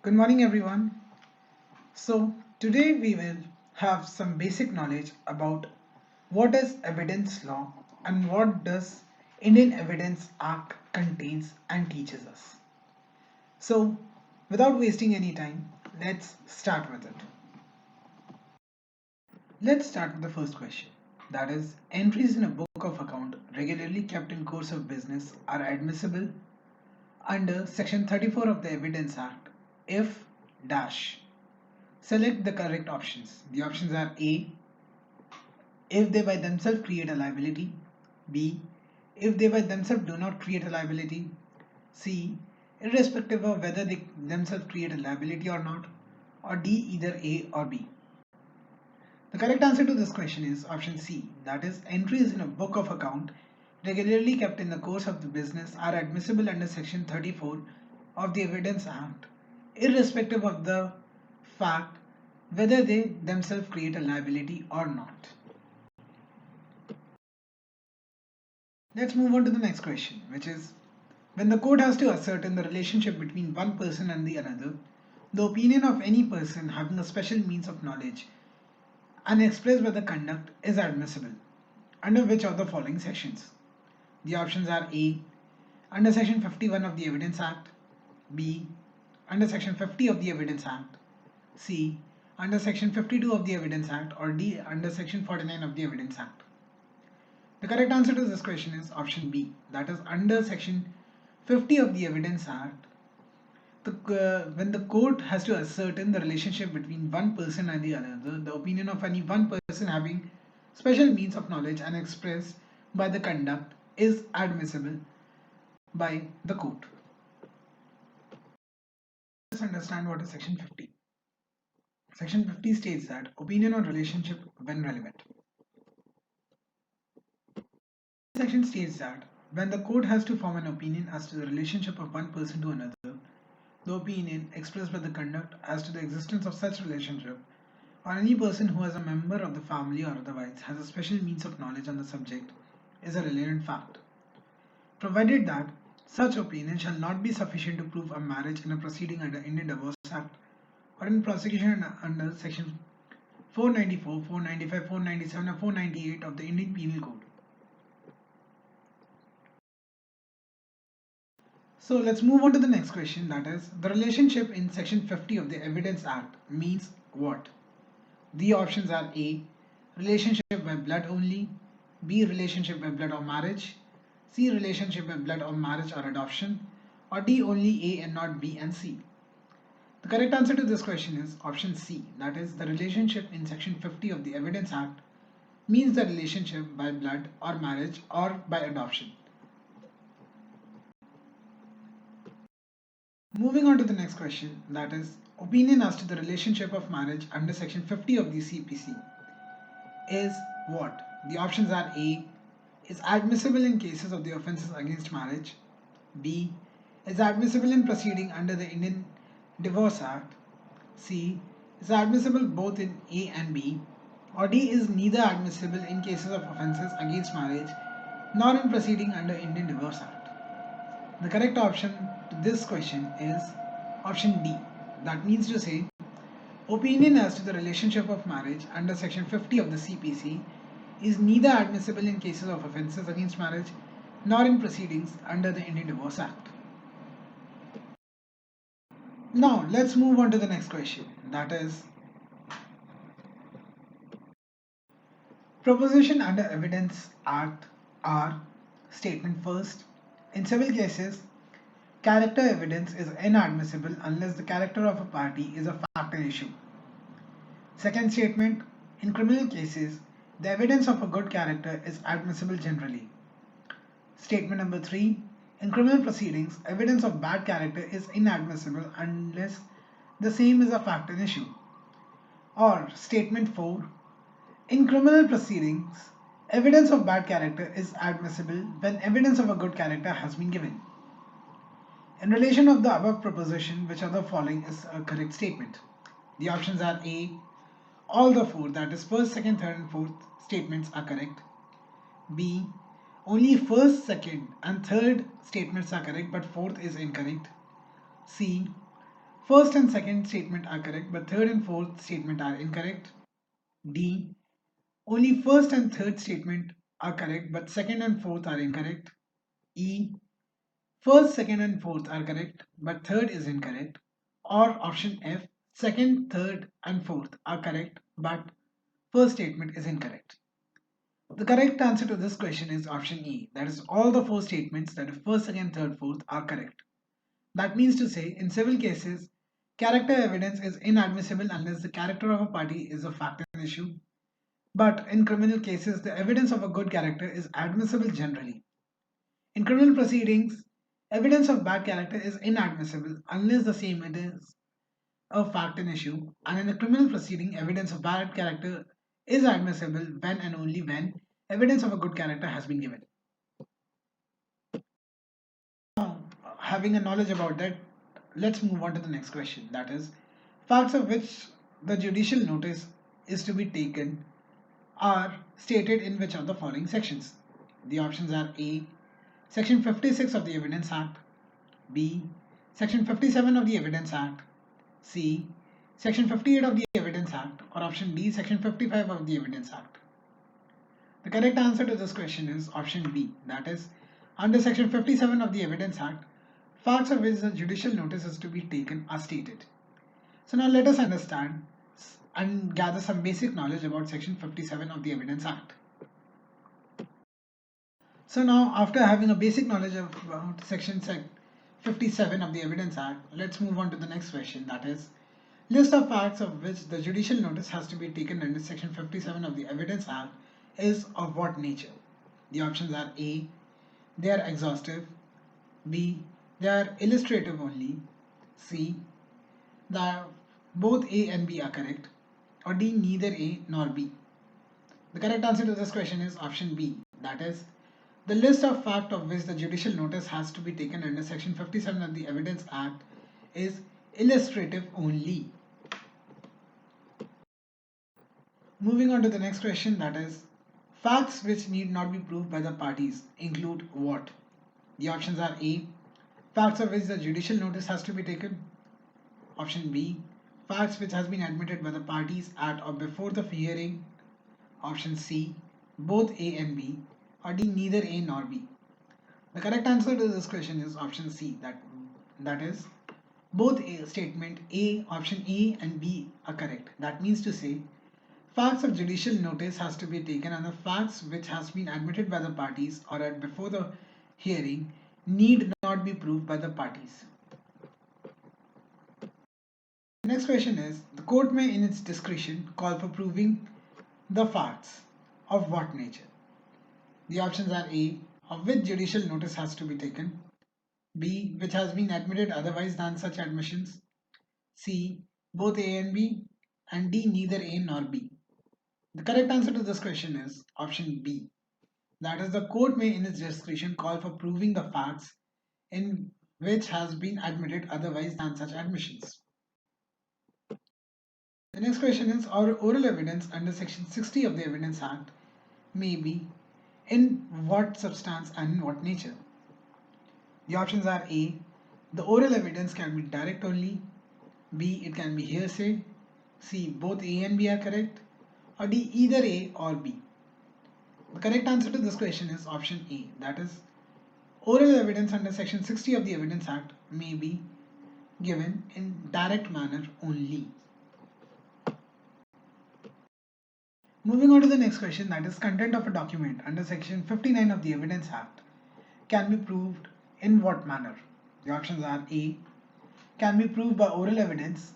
Good morning, everyone. So, today we will have some basic knowledge about what is evidence law and what does Indian Evidence Act contains and teaches us. So, without wasting any time, let's start with it. Let's start with the first question. That is, entries in a book of account regularly kept in course of business are admissible under Section 34 of the Evidence Act if dash. Select the correct options. The options are A, if they by themselves create a liability, B, if they by themselves do not create a liability, C, irrespective of whether they themselves create a liability or not, or D, either A or B. The correct answer to this question is option C, that is, entries in a book of account regularly kept in the course of the business are admissible under Section 34 of the Evidence Act, irrespective of the fact whether they themselves create a liability or not. Let's move on to the next question, which is, when the court has to ascertain the relationship between one person and the another, the opinion of any person having a special means of knowledge and expressed by the conduct is admissible under which of the following sections? The options are A, under Section 51 of the Evidence Act, B, under Section 50 of the Evidence Act, C, under Section 52 of the Evidence Act, or D, under Section 49 of the Evidence Act. The correct answer to this question is option B, that is, under Section 50 of the Evidence Act, when the court has to ascertain the relationship between one person and the another, the opinion of any one person having special means of knowledge and expressed by the conduct is admissible by the court. Let's understand what is Section 50. Section 50 states that opinion on relationship when relevant. Section states that when the court has to form an opinion as to the relationship of one person to another, the opinion expressed by the conduct as to the existence of such relationship, or any person who as a member of the family or otherwise has a special means of knowledge on the subject, is a relevant fact, provided that such opinion shall not be sufficient to prove a marriage in a proceeding under Indian Divorce Act or in prosecution under Section 494, 495, 497 or 498 of the Indian Penal Code. So let's move on to the next question, that is, the relationship in Section 50 of the Evidence Act means what? The options are A, relationship by blood only, B, relationship by blood or marriage, C, relationship by blood or marriage or adoption, or D, only A and not B and C. The correct answer to this question is option C, that is, the relationship in Section 50 of the Evidence Act means the relationship by blood or marriage or by adoption. Moving on to the next question, that is, opinion as to the relationship of marriage under Section 50 of the CPC is what? The options are A, is admissible in cases of the offences against marriage, B, is admissible in proceeding under the Indian Divorce Act, C, is admissible both in A and B, or D, is neither admissible in cases of offences against marriage nor in proceeding under Indian Divorce Act. The correct option to this question is option D. That means to say, opinion as to the relationship of marriage under Section 50 of the CPC is neither admissible in cases of offences against marriage nor in proceedings under the Indian Divorce Act. Now let's move on to the next question, that is, proposition under Evidence Act are statement first. In civil cases, character evidence is inadmissible unless the character of a party is a factor issue. Second statement, in criminal cases, the evidence of a good character is admissible generally. Statement number 3, in criminal proceedings, evidence of bad character is inadmissible unless the same is a factor issue. Or statement 4, in criminal proceedings, evidence of bad character is admissible when evidence of a good character has been given. In relation of the above proposition, which of the following is a correct statement? The options are A, all the four, that is first, second, third and fourth statements are correct. B, only first, second and third statements are correct but fourth is incorrect. C, First and second statement are correct, but third and fourth statement are incorrect. D. Only first and third statement are correct, but second and fourth are incorrect. E. First, second, and fourth are correct, but third is incorrect. Or option F. Second, third, and fourth are correct, but first statement is incorrect. The correct answer to this question is option E. That is, all the four statements, that is first, second, third, fourth, are correct. That means to say, in civil cases, character evidence is inadmissible unless the character of a party is a fact and issue. But in criminal cases, the evidence of a good character is admissible generally. In criminal proceedings, evidence of bad character is inadmissible unless the same it is a fact and issue, and in a criminal proceeding, evidence of bad character is admissible when and only when evidence of a good character has been given. Now, having a knowledge about that, let's move on to the next question. That is, facts of which the judicial notice is to be taken are stated in which of the following sections? The options are A. Section 56 of the Evidence Act. B. Section 57 of the Evidence Act. C. Section 58 of the Evidence Act. Or option D. Section 55 of the Evidence Act. The correct answer to this question is option B. That is, under Section 57 of the Evidence Act, facts of which the judicial notice is to be taken are stated. So now let us understand and gather some basic knowledge about Section 57 of the Evidence Act. So now, after having a basic knowledge about Section 57 of the Evidence Act, let's move on to the next question, that is, list of facts of which the judicial notice has to be taken under Section 57 of the Evidence Act is of what nature? The options are A. They are exhaustive. B. They are illustrative only. C. That both A and B are correct. Or D. Neither A nor B. The correct answer to this question is option B. That is, the list of facts of which the judicial notice has to be taken under Section 57 of the Evidence Act is illustrative only. Moving on to the next question, that is, facts which need not be proved by the parties include what? The options are A. Facts of which the judicial notice has to be taken. Option B. Facts which has been admitted by the parties at or before the hearing. Option C. Both A and B. Or D. Neither A nor B. The correct answer to this question is option C. That is, both statement A, option A and B are correct. That means to say, facts of judicial notice has to be taken and the facts which has been admitted by the parties or at before the hearing need not be proved by the parties. The next question is, the court may in its discretion call for proving the facts of what nature? The options are A. Of which judicial notice has to be taken. B. Which has been admitted otherwise than such admissions. C. Both A and B. And D. Neither A nor B. The correct answer to this question is option B. That is, the court may in its discretion call for proving the facts in which has been admitted otherwise than such admissions. The next question is, our oral evidence under Section 60 of the Evidence Act may be in what substance and in what nature? The options are A. The oral evidence can be direct only. B. It can be hearsay. C. Both A and B are correct. Or D. Either A or B. The correct answer to this question is option A. That is, oral evidence under Section 60 of the Evidence Act may be given in direct manner only. Moving on to the next question, that is, content of a document under Section 59 of the Evidence Act can be proved in what manner? The options are A. Can be proved by oral evidence.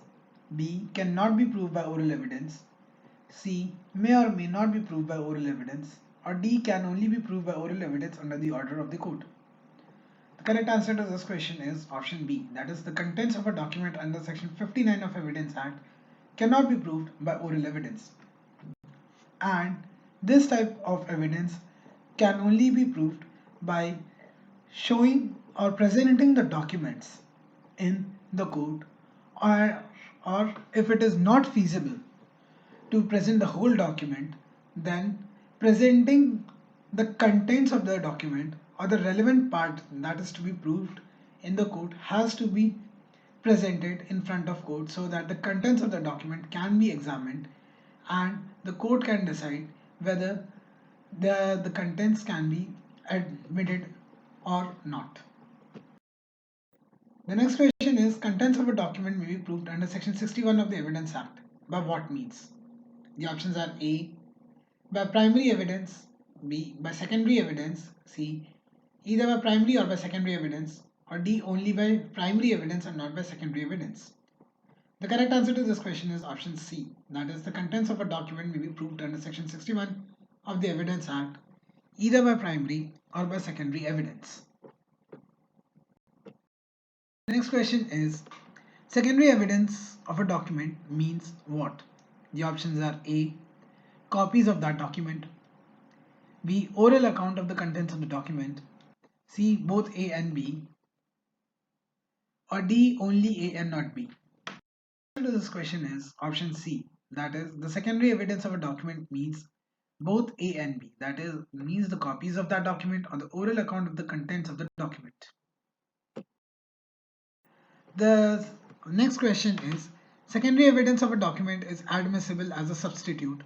B. Cannot be proved by oral evidence. C. May or may not be proved by oral evidence. Or D. Can only be proved by oral evidence under the order of the court. The correct answer to this question is option B. That is, the contents of a document under Section 59 of Evidence Act cannot be proved by oral evidence. And this type of evidence can only be proved by showing or presenting the documents in the court, or if it is not feasible to present the whole document, then presenting the contents of the document or the relevant part that is to be proved in the court has to be presented in front of court so that the contents of the document can be examined and the court can decide whether the contents can be admitted or not. The next question is contents of a document may be proved under section 61 of the Evidence Act. By what means? The options are A, by primary evidence, B, by secondary evidence, C, either by primary or by secondary evidence, or D, only by primary evidence and not by secondary evidence. The correct answer to this question is option C, that is, the contents of a document may be proved under section 61 of the Evidence Act, either by primary or by secondary evidence. The next question is secondary evidence of a document means what? The options are A, copies of that document, B, oral account of the contents of the document, C, both A and B, or D, only A and not B. The answer to this question is option C, that is, the secondary evidence of a document means both A and B, that is, means the copies of that document or the oral account of the contents of the document. The next question is secondary evidence of a document is admissible as a substitute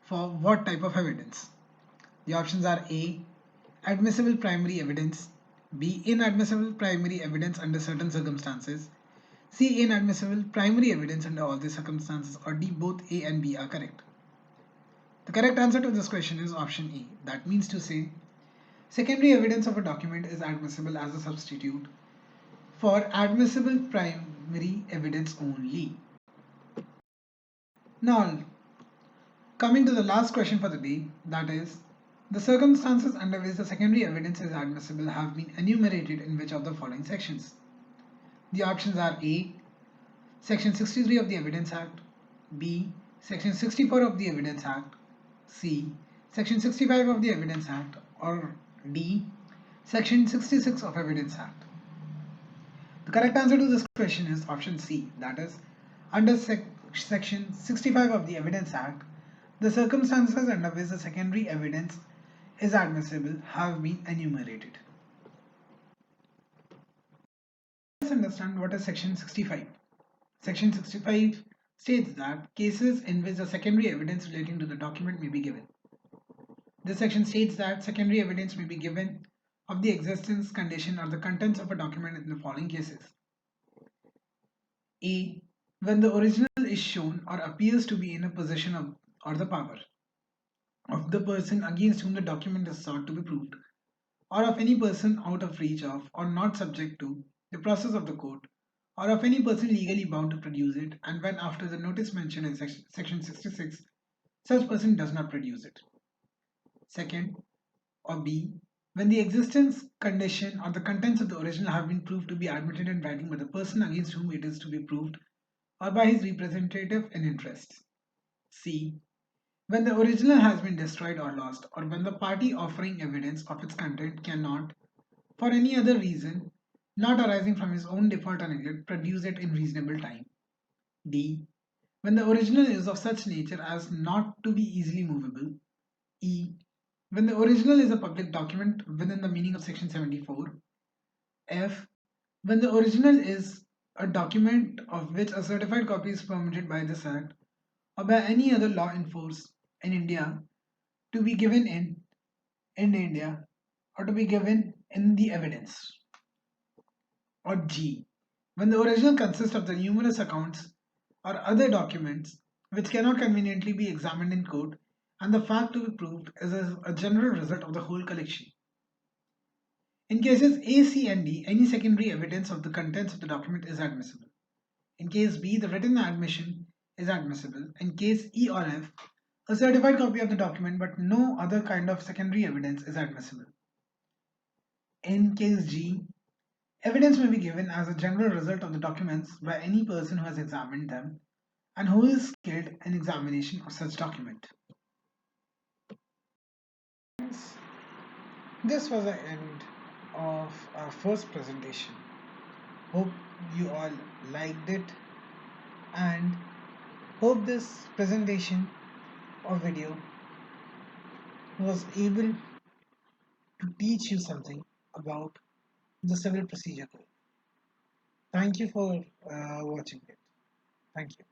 for what type of evidence? The options are A, admissible primary evidence, B, inadmissible primary evidence under certain circumstances, C, inadmissible primary evidence under all the circumstances, or D, both A and B are correct. The correct answer to this question is option A. That means to say, secondary evidence of a document is admissible as a substitute for admissible primary evidence only. Now, coming to the last question for the day, that is, the circumstances under which the secondary evidence is admissible have been enumerated in which of the following sections? The options are A, Section 63 of the Evidence Act, B, Section 64 of the Evidence Act, C, Section 65 of the Evidence Act, or D, Section 66 of Evidence Act. The correct answer to this question is option C, that is, under Section 65 of the Evidence Act, the circumstances under which the secondary evidence is admissible have been enumerated. Let's understand what is Section 65. Section 65 states that cases in which the secondary evidence relating to the document may be given. This section states that secondary evidence may be given of the existence, condition, or the contents of a document in the following cases. A, when the original is shown or appears to be in a possession of or the power of the person against whom the document is sought to be proved, or of any person out of reach of or not subject to the process of the court, or of any person legally bound to produce it, and when after the notice mentioned in section 66, such person does not produce it. Second, or B, when the existence, condition, or the contents of the original have been proved to be admitted in writing by the person against whom it is to be proved, or by his representative in interest. C, when the original has been destroyed or lost, or when the party offering evidence of its content cannot, for any other reason, not arising from his own default or neglect, produce it in reasonable time. D, when the original is of such nature as not to be easily movable. E, when the original is a public document within the meaning of section 74. F, when the original is a document of which a certified copy is permitted by this Act or by any other law in force in India to be given in India or to be given in the evidence. Or G, when the original consists of the numerous accounts or other documents which cannot conveniently be examined in court and the fact to be proved is a general result of the whole collection. In cases A, C, and D, any secondary evidence of the contents of the document is admissible. In case B, the written admission is admissible. In case E or F, a certified copy of the document but no other kind of secondary evidence is admissible. In case G, evidence may be given as a general result of the documents by any person who has examined them and who is skilled in examination of such document. This was the end of our first presentation. Hope you all liked it and hope this presentation or video was able to teach you something about the civil procedure code. Thank you for watching it. Thank you.